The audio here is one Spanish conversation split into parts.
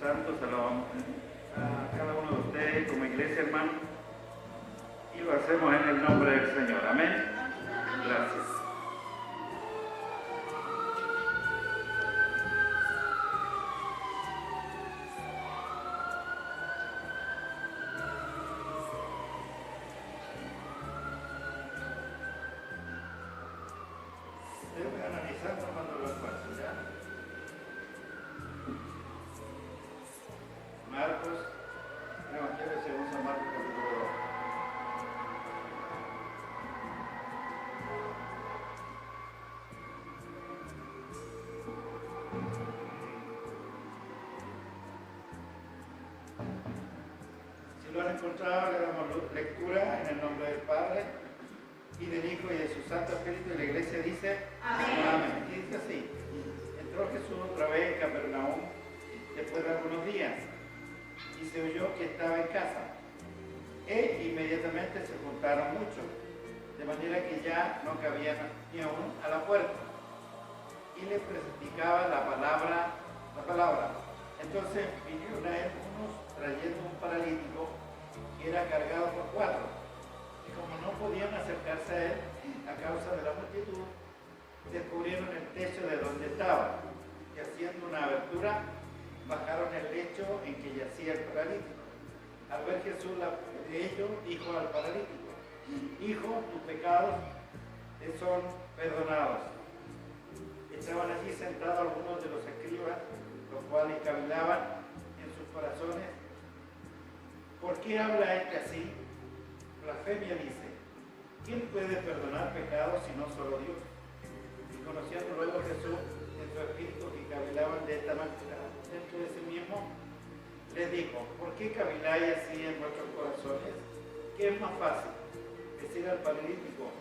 Santo, saludamos a cada uno de ustedes como iglesia, hermano, y lo hacemos en el nombre del Señor. Amén. Gracias. Deben analizar tomando los pasos, ¿ya? Marcos, Evangelio según San Marcos, capítulo 2. Si lo han encontrado, le damos lectura en el nombre del Padre, y del Hijo, y de su Santo Espíritu, y la iglesia dice: Amén. Amén. Y dice así: entró Jesús otra vez en Capernaum después de algunos días, y se oyó que estaba en casa. E inmediatamente se juntaron muchos, de manera que ya no cabía ni aún a la puerta, y le predicaba la palabra. Entonces vinieron a él unos trayendo un paralítico que era cargado por 4, y como no podían acercarse a él a causa de la multitud, descubrieron el techo de donde estaba, y haciendo una abertura, bajaron el lecho en que yacía el paralítico. Al ver Jesús de ellos, dijo al paralítico: Hijo, tus pecados te son perdonados. Estaban allí sentados algunos de los escribas, los cuales cavilaban en sus corazones: ¿por qué habla este así? Blasfemia dice. ¿Quién puede perdonar pecados sino solo Dios? Y conociendo luego Jesús en su espíritu que cavilaban de esta manera dentro de sí mismo, les dijo: ¿por qué caviláis así en vuestros corazones? ¿Qué es más fácil? ¿Decir al paralítico: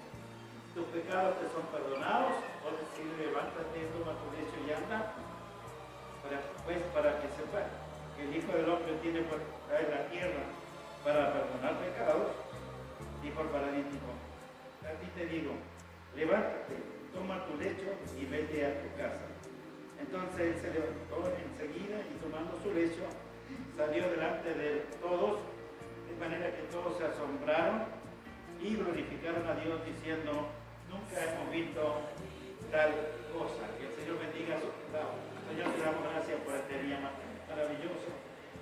tus pecados te son perdonados? ¿O decir: levántate, toma tu lecho y anda? Para que sepa que el Hijo del Hombre tiene por traer la tierra para perdonar pecados, dijo el paralítico: a ti te digo, levántate, toma tu lecho y vete a tu casa. Entonces él se levantó enseguida y tomando su lecho salió delante de todos, de manera que todos se asombraron y glorificaron a Dios diciendo: nunca hemos visto tal cosa. Que el Señor bendiga a su estado. Señor, te damos gracias por este día maravilloso.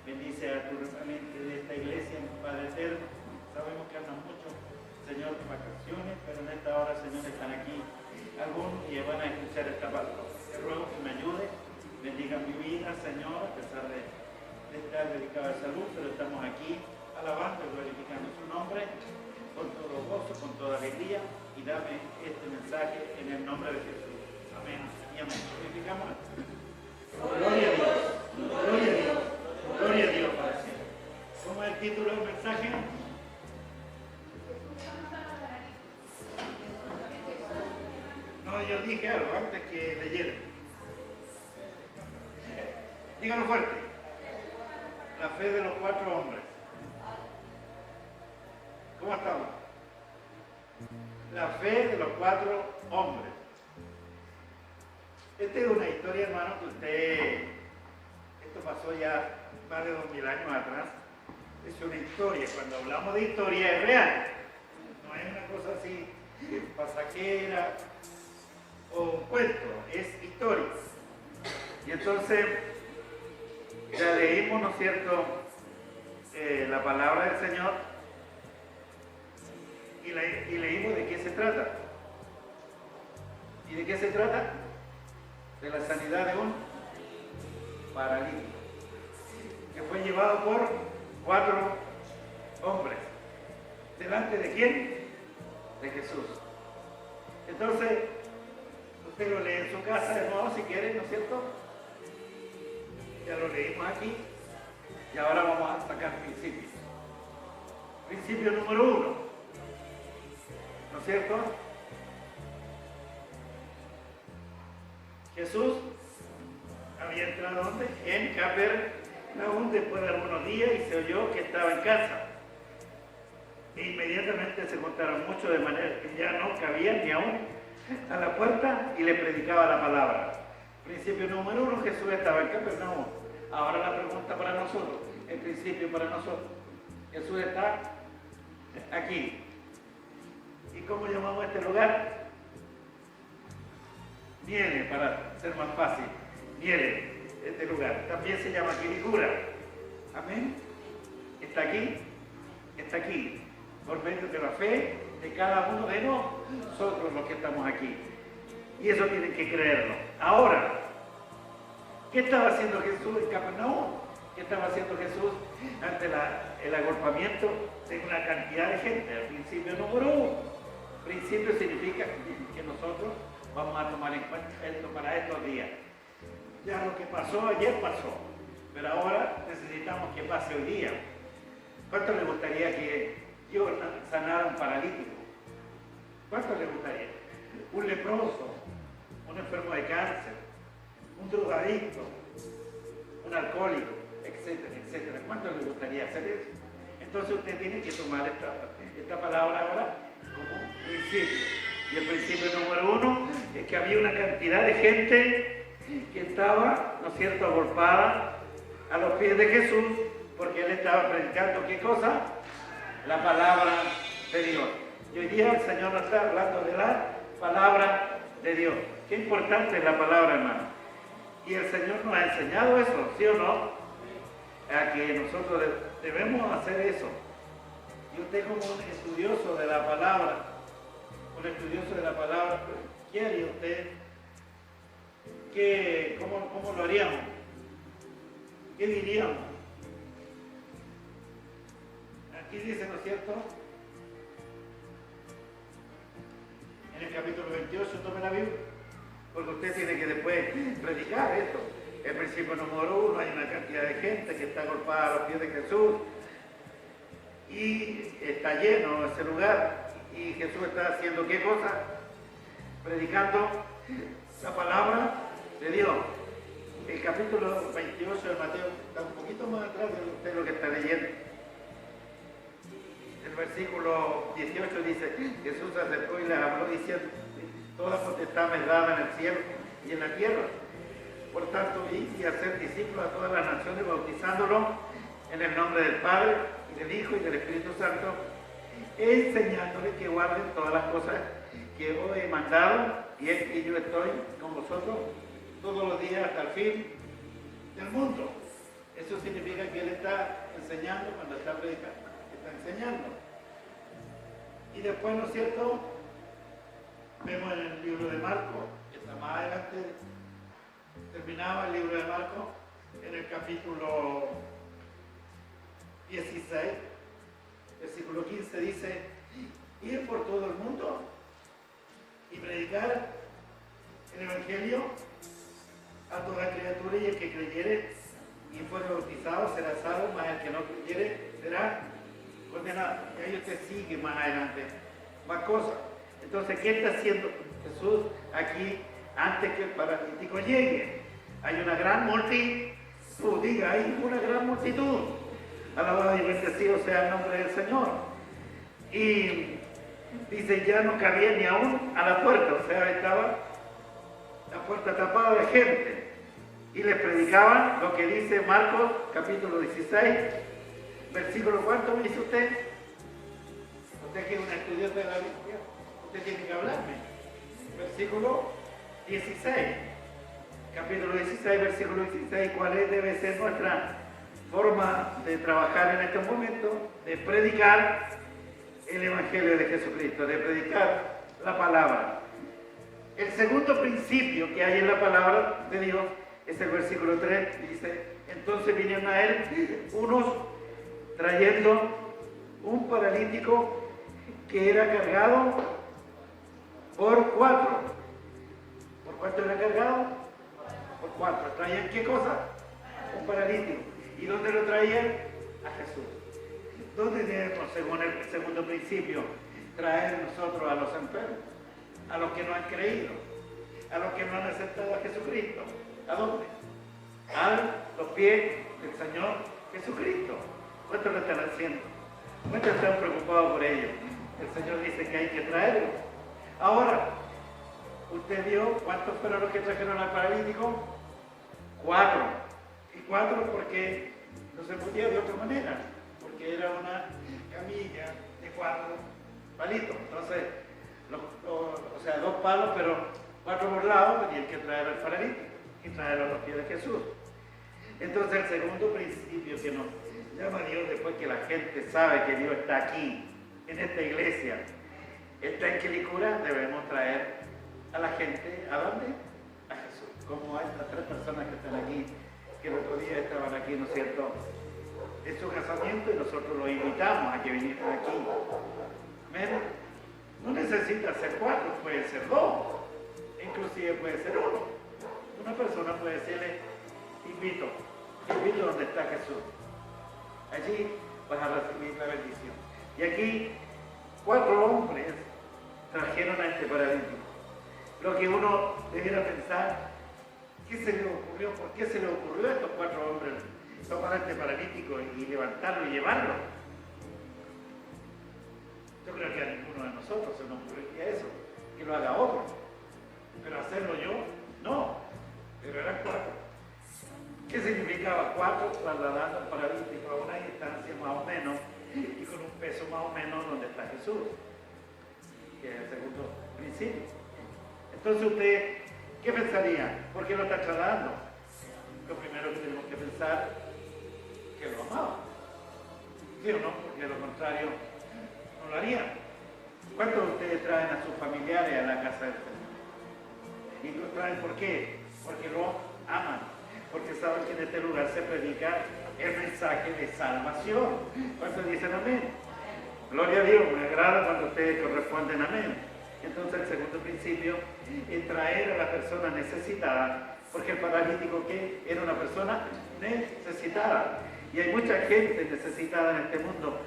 Bendice a tu remanente de esta iglesia, Padre eterno. Sabemos que andan mucho, Señor, de vacaciones, pero en esta hora, Señor, están aquí algunos y van a escuchar esta palabra. Te ruego que me ayude, bendiga mi vida, Señor, a pesar de estar dedicado a salud, pero estamos aquí alabando y glorificando su nombre con todo gozo, con toda alegría, y dame este mensaje en el nombre de Jesús. Amén y amén. Glorificamos. Gloria a Dios, gloria a Dios, gloria a Dios para siempre. ¿Cómo es el título del mensaje? No, yo dije algo antes que leyeran. Díganlo fuerte. La fe de los 4 hombres. ¿Cómo estamos? La fe de los 4 hombres. Esta es una historia, hermano, que esto pasó ya más de 2000 años atrás. Es una historia. Cuando hablamos de historia es real. No es una cosa así pasajera o un cuento, es historia. Y entonces ya leímos, ¿no es cierto?, la palabra del Señor y leímos de qué se trata. ¿Y de qué se trata? De la sanidad de un paralítico que fue llevado por 4 hombres. ¿Delante de quién? De Jesús. Entonces, usted lo lee en su casa de nuevo si quiere, ¿no es cierto? Ya lo leímos aquí y ahora vamos a sacar principios. Principio número 1, ¿no es cierto? Jesús había entrado ¿dónde? En Capernaum después de algunos días y se oyó que estaba en casa. E inmediatamente se juntaron muchos de manera que ya no cabían ni aún a la puerta y le predicaba la palabra. Principio número 1, Jesús estaba en Capernaum. Ahora la pregunta para nosotros, el principio para nosotros. Jesús está aquí. ¿Y cómo llamamos a este lugar? Niele, para ser más fácil. Niele, este lugar. También se llama Quilicura. Amén. Está aquí, está aquí. Por medio de la fe de cada uno de nosotros los que estamos aquí. Y eso tienen que creerlo. Ahora, ¿qué estaba haciendo Jesús en Capernaum? ¿Qué estaba haciendo Jesús ante el agolpamiento de una cantidad de gente? El principio número 1. Principio significa que nosotros vamos a tomar en cuenta esto para estos días. Ya lo que pasó ayer pasó, pero ahora necesitamos que pase hoy día. ¿Cuánto le gustaría que Dios sanara a un paralítico? ¿Cuánto le gustaría? Un leproso, un enfermo de cáncer, un drogadicto, un alcohólico, etcétera, etcétera. ¿Cuánto le gustaría hacer eso? Entonces usted tiene que tomar esta palabra ahora como principio. Y el principio número 1 es que había una cantidad de gente que estaba, ¿no es cierto?, agolpada a los pies de Jesús, porque él estaba predicando, ¿qué cosa? La palabra de Dios. Y hoy día el Señor nos está hablando de la palabra de Dios. Qué importante es la palabra, hermano. Y el Señor nos ha enseñado eso, ¿sí o no? A que nosotros debemos hacer eso. Y usted como un estudioso de la palabra, ¿qué haría usted? ¿Cómo lo haríamos? ¿Qué diríamos? Aquí dice, ¿no es cierto? En el capítulo 28, tome la Biblia, porque usted tiene que después predicar esto. El principio número 1, hay una cantidad de gente que está agolpada a los pies de Jesús y está lleno ese lugar. Y Jesús está haciendo ¿qué cosa? Predicando la palabra de Dios. El capítulo 28 de Mateo está un poquito más atrás de usted lo que está leyendo. El versículo 18 dice, Jesús se acercó y les habló diciendo, toda potestad me es dada en el cielo y en la tierra. Por tanto, id y hacer discípulos a todas las naciones, bautizándolos en el nombre del Padre, y del Hijo y del Espíritu Santo, enseñándoles que guarden todas las cosas que os he mandado, y es que yo estoy con vosotros todos los días hasta el fin del mundo. Eso significa que Él está enseñando cuando está predicando, está enseñando. Y después, ¿no es cierto? Vemos en el libro de Marcos, que está más adelante, terminaba el libro de Marcos, en el capítulo 16, versículo 15 dice, ir por todo el mundo y predicar el Evangelio a toda criatura, y el que creyere y fuere bautizado será salvo, mas el que no creyere será condenado. Y ahí usted sigue más adelante, más cosas. Entonces, ¿qué está haciendo Jesús aquí antes que el paralítico llegue? Hay una gran multitud, diga, hay una gran multitud. Alabado y bendecido sea el nombre del Señor. Y dice, ya no cabía ni aún a la puerta, o sea, estaba la puerta tapada de gente. Y les predicaban lo que dice Marcos, capítulo 16, versículo, ¿cuánto me dice usted? Usted que es un estudiante de la Biblia, usted tiene que hablarme. Versículo 16, capítulo 16, versículo 16, ¿cuál debe ser nuestra forma de trabajar en este momento? De predicar el Evangelio de Jesucristo, de predicar la palabra. El segundo principio que hay en la palabra de Dios es el versículo 3, dice, entonces vinieron a él unos trayendo un paralítico que era cargado por 4. ¿Por cuánto era cargado? Por 4. ¿Traían qué cosa? Un paralítico. ¿Y dónde lo traían? A Jesús. ¿Dónde debemos, según el segundo principio, traer nosotros a los enfermos? A los que no han creído, a los que no han aceptado a Jesucristo. ¿A dónde? A los pies del Señor Jesucristo. ¿Cuántos lo están haciendo? ¿Cuántos están preocupados por ello? El Señor dice que hay que traerlo. Ahora, ¿usted vio cuántos fueron los que trajeron al paralítico? 4. ¿Y 4 porque no se podía de otra manera, porque era una camilla de 4 palitos. Entonces, o sea, 2 palos, pero 4 por lado, tenían que traer al paralítico y traerlo a los pies de Jesús. Entonces, el segundo principio que nos llama Dios después que la gente sabe que Dios está aquí, en esta iglesia, está en Quilicura, debemos traer a la gente, ¿a dónde? A Jesús. Como a estas 3 personas que están aquí, que el otro día estaban aquí, ¿no es cierto?, en su casamiento, y nosotros los invitamos a que vinieran aquí. ¿Ven? No necesita ser 4, puede ser 2, inclusive puede ser 1. Una persona puede decirle, invito donde está Jesús. Allí vas a recibir la bendición. Y aquí 4 hombres trajeron a este paralítico. Lo que uno debiera pensar, ¿qué se le ocurrió? ¿Por qué se le ocurrió a estos 4 hombres tomar a este paralítico y levantarlo y llevarlo? Yo creo que a ninguno de nosotros se nos ocurriría eso, que lo haga otro. Pero hacerlo yo, no. Pero eran 4. ¿Qué significaba 4? Trasladando al paralítico a una distancia más o menos y con un peso más o menos donde está Jesús, que es el segundo principio. Entonces usted, ¿qué pensaría? ¿Por qué lo está trasladando? Lo primero que tenemos que pensar, que lo amaba. ¿Sí o no? Porque de lo contrario no lo harían. ¿Cuántos de ustedes traen a sus familiares a la casa del Señor? ¿Y lo traen por qué? Porque lo aman. Porque saben que en este lugar se predica el mensaje de salvación. ¿Cuántos dicen amén? Gloria a Dios, me agrada cuando ustedes corresponden amén. Entonces el segundo principio es traer a la persona necesitada, porque el paralítico ¿qué? Era una persona necesitada. Y hay mucha gente necesitada en este mundo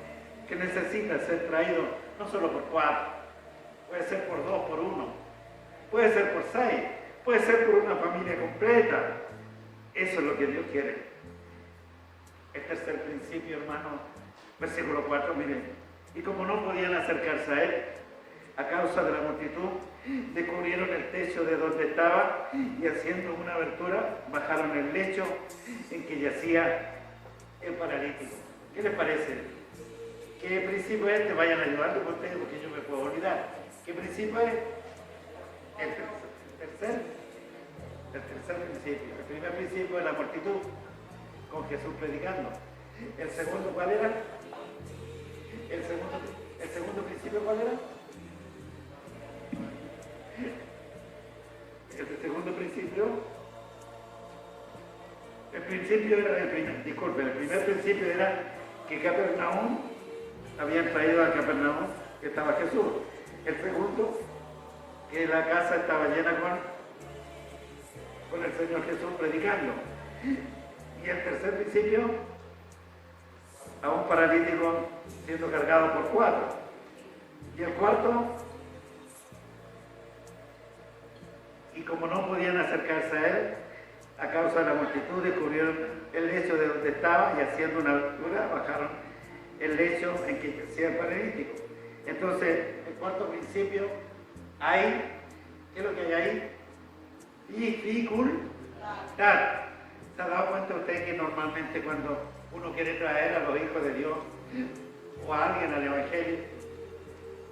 que necesita ser traído no solo por 4, puede ser por 2, por 1, puede ser por 6, puede ser por una familia completa. Eso es lo que Dios quiere. El tercer principio, hermano, versículo 4, miren. Y como no podían acercarse a él, a causa de la multitud, descubrieron el techo de donde estaba y haciendo una abertura, bajaron el lecho en que yacía el paralítico. ¿Qué les parece? ¿Qué principio es este? Vayan a ayudarme con ustedes porque yo me puedo olvidar. ¿Qué principio es? El tercer principio. El primer principio es la multitud, con Jesús predicando. El segundo, ¿cuál era? El segundo principio, ¿cuál era? El segundo principio, el primer principio era que Capernaum, habían traído a Capernaum, que estaba Jesús. El segundo, que la casa estaba llena con el Señor Jesús predicando. Y el tercer principio, a un paralítico siendo cargado por 4. Y el cuarto, y como no podían acercarse a él, a causa de la multitud, descubrieron el lecho de donde estaba y haciendo una abertura, bajaron el lecho en que yacía el paralítico. Entonces, el cuarto principio, hay, ¿qué es lo que hay ahí? Dificultad. ¿Se ha dado cuenta usted que normalmente cuando uno quiere traer a los hijos de Dios o a alguien al Evangelio,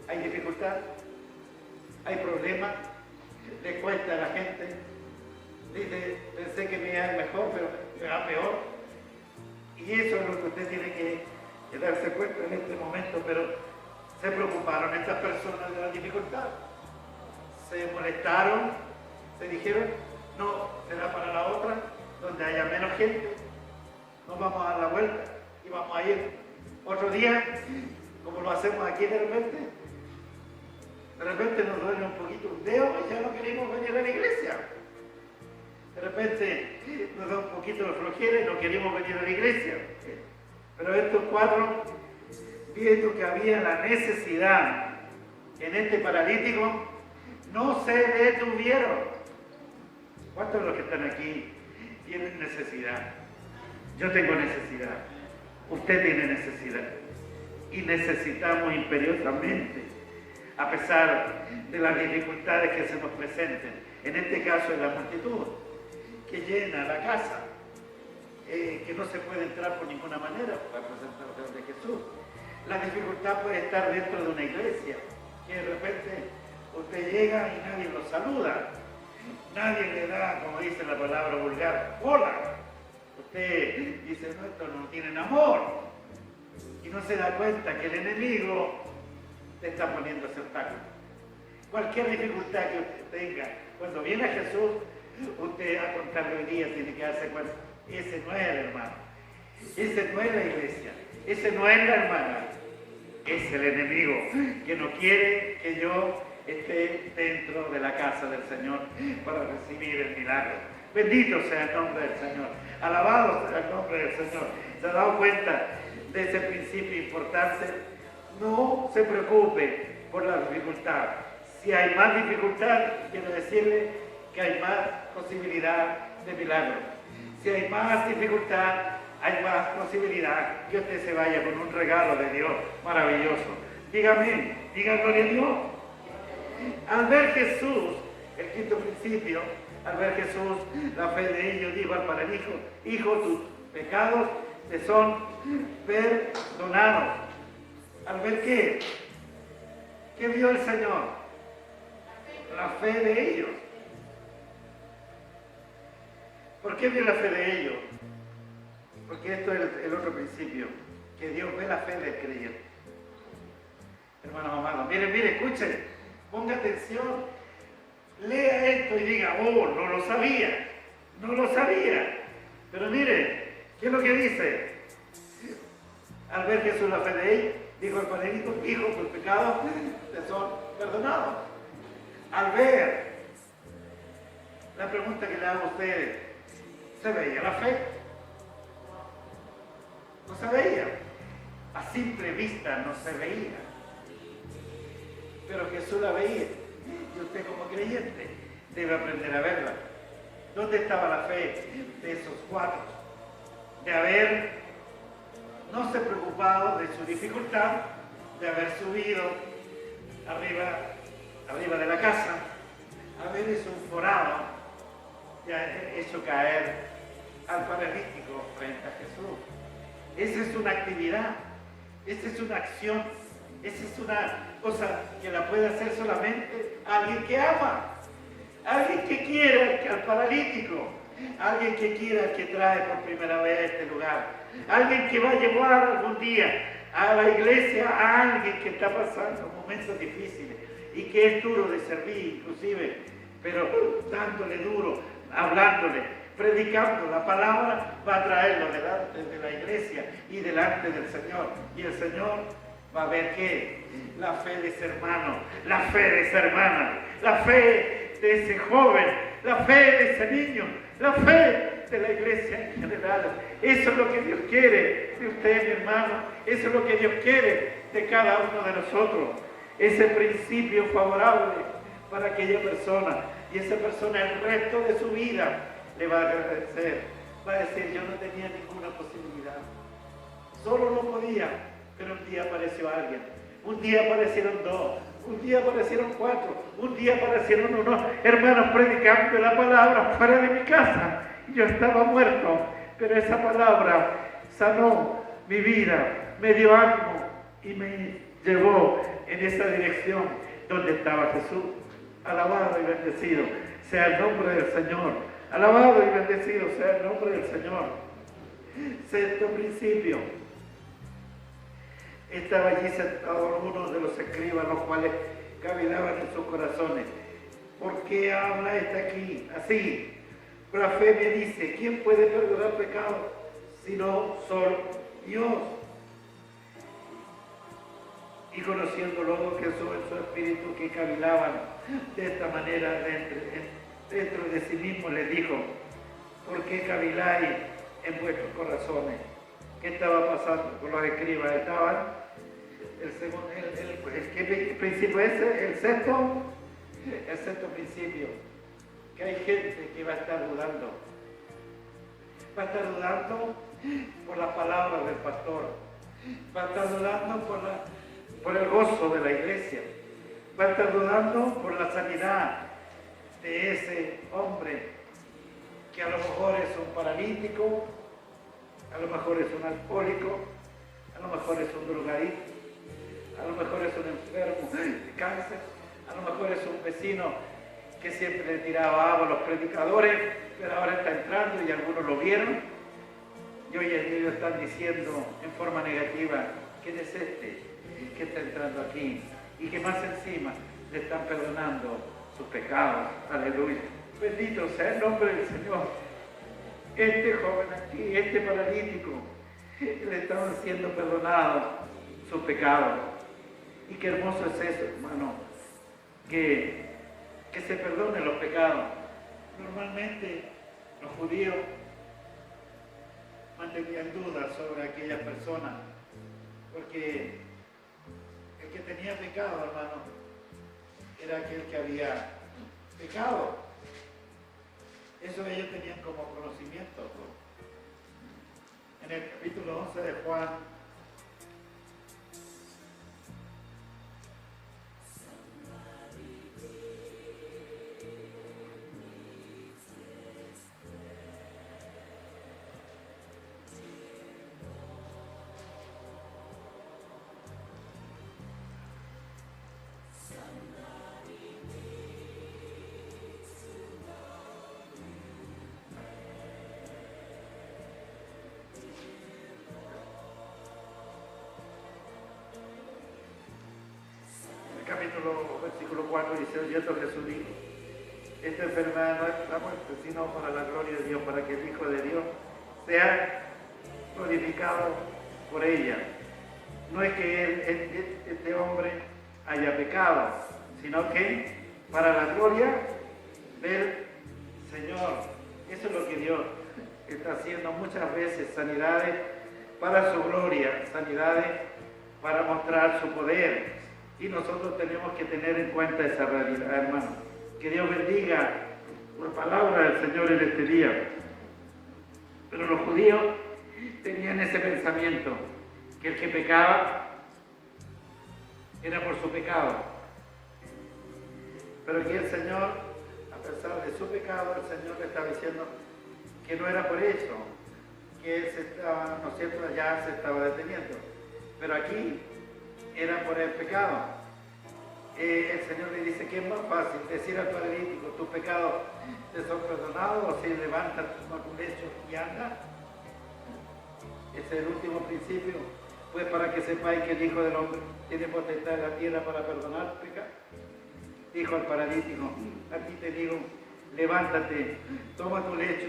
hay dificultad, hay problemas, le cuesta a la gente, dice, pensé que me iba mejor, pero me va peor? Y eso es lo que usted tiene que darse cuenta en este momento, pero se preocuparon estas personas de la dificultad, se molestaron, se dijeron, no, será para la otra, donde haya menos gente, nos vamos a dar la vuelta y vamos a ir otro día, como lo hacemos aquí de repente nos duele un poquito un dedo y ya no queremos venir a la iglesia. De repente nos da un poquito de flojera y no queremos venir a la iglesia. Pero estos 4, viendo que había la necesidad en este paralítico, no se detuvieron. ¿Cuántos de los que están aquí tienen necesidad? Yo tengo necesidad. Usted tiene necesidad. Y necesitamos imperiosamente, a pesar de las dificultades que se nos presenten, en este caso es la multitud, que llena la casa. que no se puede entrar por ninguna manera para presentar el de Jesús. La dificultad puede estar dentro de una iglesia, que de repente usted llega y nadie lo saluda, nadie le da, como dice la palabra vulgar, hola. Usted dice, no, estos no tienen amor, y no se da cuenta que el enemigo te está poniendo ese obstáculo. Cualquier dificultad que usted tenga, cuando viene a Jesús, usted a contarle hoy día tiene que darse cuenta, ese no es el hermano, ese no es la iglesia, ese no es la hermana, es el enemigo que no quiere que yo esté dentro de la casa del Señor para recibir el milagro. Bendito sea el nombre del Señor, alabado sea el nombre del Señor. ¿Se ha dado cuenta de ese principio importante? No se preocupe por la dificultad. Si hay más dificultad, quiero decirle que hay más posibilidad de milagro. Si hay más dificultad, hay más posibilidad que usted se vaya con un regalo de Dios maravilloso. Dígame, diga gloria a Dios. Al ver Jesús, el quinto principio, al ver Jesús, la fe de ellos dijo al paralítico, hijo, tus pecados te son perdonados. ¿Al ver qué? ¿Qué vio el Señor? La fe de ellos. ¿Por qué vio la fe de ellos? Porque esto es el otro principio, que Dios ve la fe del creyente. Hermanos amados, mire, escuchen, ponga atención, lea esto y diga, oh, no lo sabía. Pero mire, ¿qué es lo que dice? Al ver Jesús la fe de ellos, dijo el paralítico, hijo, tus pecados te son perdonados. Al ver, la pregunta que le hago a ustedes, ¿se veía la fe? No se veía. A simple vista no se veía. Pero Jesús la veía. Y usted como creyente debe aprender a verla. ¿Dónde estaba la fe de esos cuatro? De haber no se preocupado de su dificultad, de haber subido arriba de la casa, haber hecho un forado, y haber hecho caer al paralítico frente a Jesús. Esa es una actividad, esa es una acción, esa es una cosa que la puede hacer solamente alguien que ama, alguien que quiera al paralítico, alguien que quiera que trae por primera vez a este lugar, alguien que va a llevar algún día a la iglesia a alguien que está pasando momentos difíciles y que es duro de servir inclusive, pero dándole duro, hablándole, predicando la palabra, va a traerlo delante de la iglesia y delante del Señor. Y el Señor va a ver que la fe de ese hermano, la fe de esa hermana, la fe de ese joven, la fe de ese niño, la fe de la iglesia en general. Eso es lo que Dios quiere de usted, mi hermano. Eso es lo que Dios quiere de cada uno de nosotros. Ese principio favorable para aquella persona. Y esa persona el resto de su vida le va a agradecer. Va a decir, yo no tenía ninguna posibilidad. Solo no podía. Pero un día apareció alguien. Un día aparecieron dos. Un día aparecieron cuatro. Un día aparecieron unos hermanos predicando la palabra fuera de mi casa. Yo estaba muerto. Pero esa palabra sanó mi vida. Me dio ánimo. Y me llevó en esa dirección donde estaba Jesús. Alabado y bendecido sea el nombre del Señor. Alabado y bendecido sea el nombre del Señor. Sexto principio. Estaba allí sentado uno de los escribas, los cuales cavilaban en sus corazones. ¿Por qué habla este aquí así? La fe me dice, ¿quién puede perdonar pecados sino solo Dios? Y conociéndolo Jesús en su espíritu que cavilaban de esta manera dentro de sí mismo, les dijo, ¿por qué caviláis en vuestros corazones? ¿Qué estaba pasando con los escribas? Estaban, ¿qué principio es ese? El sexto principio, que hay gente que va a estar dudando. Va a estar dudando por la palabra del pastor. Va a estar dudando por el gozo de la iglesia. Va a estar dudando por la sanidad de ese hombre que a lo mejor es un paralítico, A lo mejor es un alcohólico, a lo mejor es un drogadicto, a lo mejor es un enfermo de cáncer, a lo mejor es un vecino que siempre le tiraba agua a los predicadores, pero ahora está entrando y algunos lo vieron. Y hoy en día están diciendo en forma negativa, ¿quién es este que está entrando aquí? Y que más encima le están perdonando sus pecados. Aleluya. Bendito sea el nombre del Señor. Este joven aquí, este paralítico, le estaban siendo perdonados sus pecados. Y qué hermoso es eso, hermano, que se perdonen los pecados. Normalmente los judíos mantenían dudas sobre aquella persona, porque el que tenía pecado, hermano, era aquel que había pecado. Eso ellos tenían como conocimiento, ¿no? En el capítulo 11 de Juan, versículo 4 dice, oyendo Jesús dijo, esta enfermedad no es la muerte, sino para la gloria de Dios, para que el Hijo de Dios sea glorificado por ella. No es que este hombre haya pecado, sino que para la gloria del Señor. Eso es lo que Dios está haciendo muchas veces, sanidades para su gloria, sanidades para mostrar su poder. Y nosotros tenemos que tener en cuenta esa realidad, hermano. Que Dios bendiga la palabra del Señor en este día. Pero los judíos tenían ese pensamiento, que el que pecaba era por su pecado. Pero aquí el Señor, a pesar de su pecado, el Señor le estaba diciendo que no era por eso, que él se estaba, ¿no es cierto?, allá se estaba deteniendo. Pero aquí era por el pecado. El Señor le dice que es más fácil decir al paralítico, tus pecados te son perdonados, o si levantas tu lecho y anda. Ese es el último principio, pues para que sepáis que el Hijo del Hombre tiene potestad en la tierra para perdonar pecados. Dijo al paralítico, a ti te digo, levántate, toma tu lecho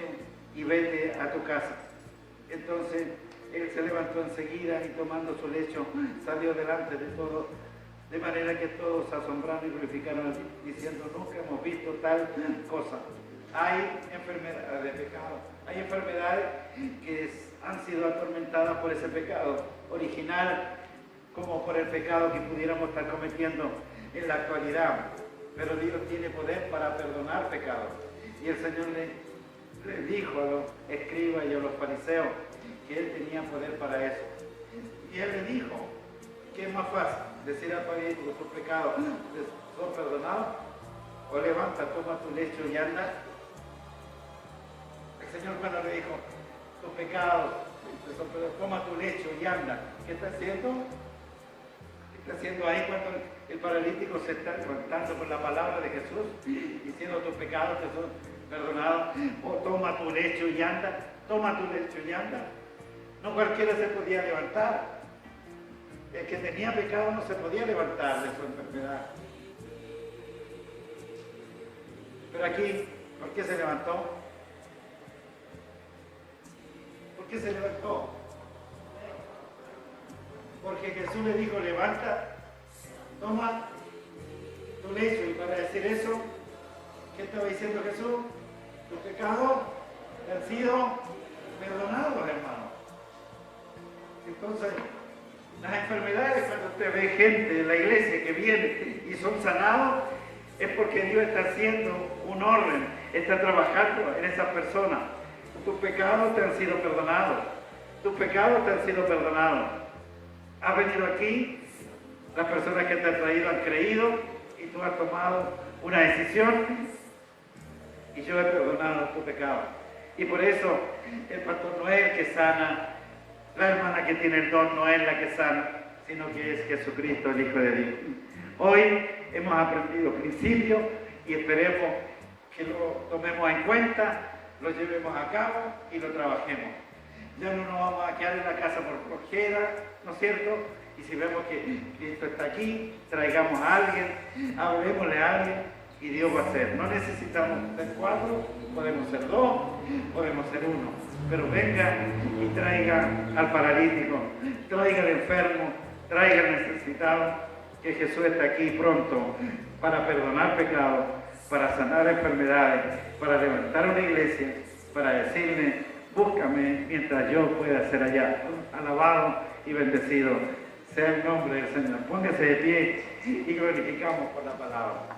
y vete a tu casa. Entonces él se levantó enseguida y tomando su lecho salió delante de todos, de manera que todos se asombraron y glorificaron a Dios, diciendo, nunca hemos visto tal cosa. Hay enfermedades de pecado, hay enfermedades que han sido atormentadas por ese pecado original, como por el pecado que pudiéramos estar cometiendo en la actualidad. Pero Dios tiene poder para perdonar pecados. Y el Señor le dijo a los escribas y a los fariseos que Él tenía poder para eso. Y Él le dijo que es más fácil decir al paralítico, tus pecados son perdonados, o levanta, toma tu lecho y anda. El Señor cuando le dijo, tus pecados son perdonados, toma tu lecho y anda, ¿qué está haciendo? ¿Qué está haciendo ahí cuando el paralítico se está levantando con la palabra de Jesús, diciendo tus pecados te son perdonados? O toma tu lecho y anda, toma tu lecho y anda. No cualquiera se podía levantar. El que tenía pecado no se podía levantar de su enfermedad. Pero aquí, ¿por qué se levantó? ¿Por qué se levantó? Porque Jesús le dijo, levanta, toma tu lecho. Y para decir eso, ¿qué estaba diciendo Jesús? Tus pecados han sido perdonados, hermano. Entonces, las enfermedades, cuando usted ve gente en la iglesia que viene y son sanados, es porque Dios está haciendo un orden, está trabajando en esas personas. Tus pecados te han sido perdonados. Tus pecados te han sido perdonados. Has venido aquí, las personas que te han traído han creído y tú has tomado una decisión y yo he perdonado tu pecado. Y por eso el pastor no es el que sana La hermana que tiene el don no es la que sana, sino que es Jesucristo, el Hijo de Dios. Hoy hemos aprendido principios y esperemos que lo tomemos en cuenta, lo llevemos a cabo y lo trabajemos. Ya no nos vamos a quedar en la casa por flojera, ¿no es cierto? Y si vemos que Cristo está aquí, traigamos a alguien, hablemosle a alguien y Dios va a hacer. No necesitamos ser 4, podemos ser 2, podemos ser 1. Pero venga y traiga al paralítico, traiga al enfermo, traiga al necesitado, que Jesús está aquí pronto para perdonar pecados, para sanar enfermedades, para levantar una iglesia, para decirle, búscame mientras yo pueda ser allá. Alabado y bendecido sea el nombre del Señor. Póngase de pie y glorificamos por la palabra.